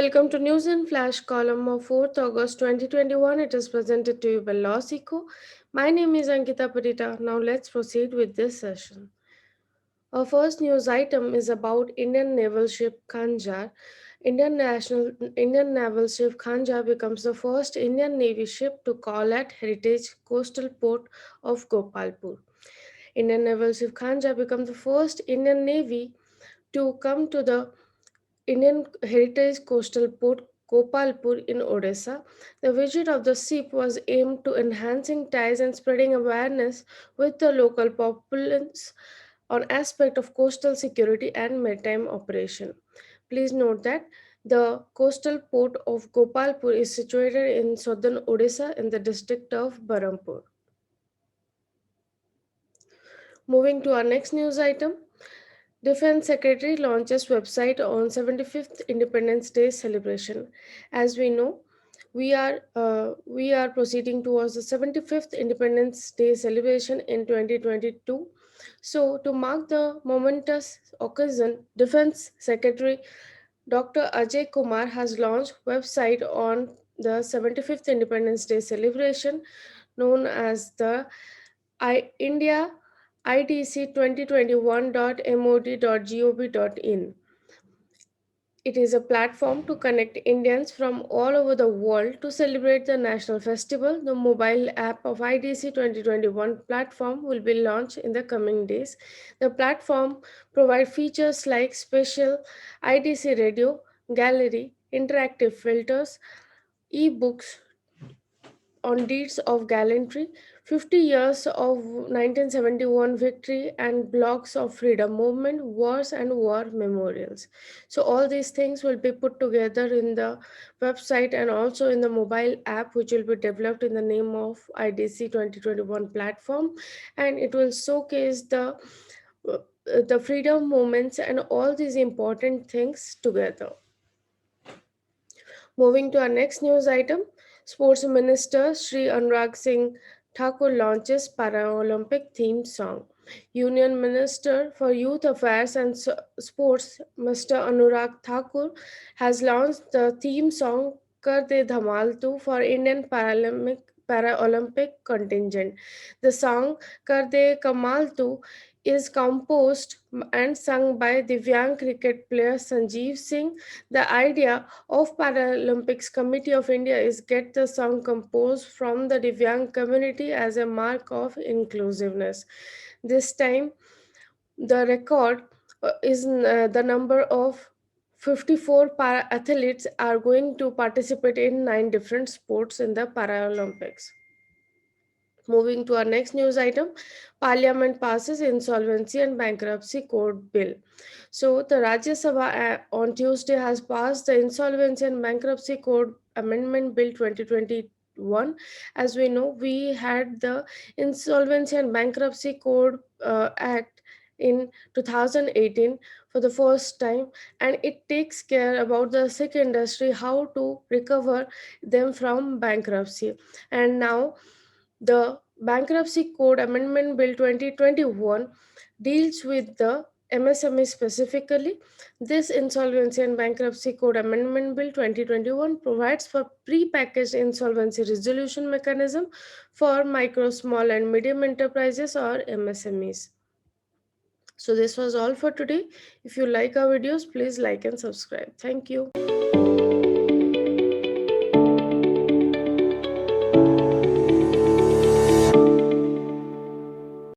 welcome to News and Flash column of 4th August 2021. It is presented to you by Lawsico. My name is Ankita Parita. Now let's proceed with this session. Our first news item is about Indian naval ship Khanjar. Indian naval ship Khanjar becomes the first Indian Navy ship to call at heritage coastal port of Gopalpur. Indian naval ship Khanjar becomes the first Indian Navy to come to the Indian Heritage Coastal Port Gopalpur in Odisha. The visit of the ship was aimed to enhancing ties and spreading awareness with the local populace on aspect of coastal security and maritime operation. Please note that the coastal port of Gopalpur is situated in southern Odisha in the district of Barampur. Moving to our next news item, Defense Secretary launches website on 75th Independence Day celebration. As we know, we are proceeding towards the 75th Independence Day celebration in 2022. So, to mark the momentous occasion, Defense Secretary Dr. Ajay Kumar has launched website on the 75th Independence Day celebration known as the India ITC 2021.mod.gov.in. It is a platform to connect Indians from all over the world to celebrate the national festival. The mobile app of IDC 2021 platform will be launched in the coming days. The platform provides features like special IDC radio, gallery, interactive filters, e-books on deeds of gallantry, 50 years of 1971 victory, and blocks of freedom movement, wars, and war memorials. So, all these things will be put together in the website and also in the mobile app, which will be developed in the name of IDC 2021 platform, and it will showcase the freedom movements and all these important things together. Moving to our next news item, Sports Minister Sri Anurag Singh Thakur launches Paralympic theme song. Union Minister for Youth Affairs and Sports, Mr. Anurag Thakur, has launched the theme song Kar De Dhamal Tu for Indian Paralympic contingent. The song Kar De Kamal Tu is composed and sung by Divyang cricket player Sanjeev Singh. The idea of Paralympics Committee of India is get the song composed from the Divyang community as a mark of inclusiveness. This time, the record is the number of 54 para athletes are going to participate in 9 different sports in the Paralympics. Moving to our next news item, Parliament passes Insolvency and Bankruptcy Code Bill. So, the Rajya Sabha on Tuesday has passed the Insolvency and Bankruptcy Code Amendment Bill 2021. As we know, we had the Insolvency and Bankruptcy Code Act in 2018 for the first time, and it takes care about the Sikh industry, how to recover them from bankruptcy. And now the Bankruptcy Code Amendment Bill 2021 deals with the MSME specifically. This Insolvency and Bankruptcy Code Amendment Bill 2021 provides for pre-packaged insolvency resolution mechanism for micro, small and medium enterprises or MSMEs. So this was all for today. If you like our videos, please like and subscribe. Thank you.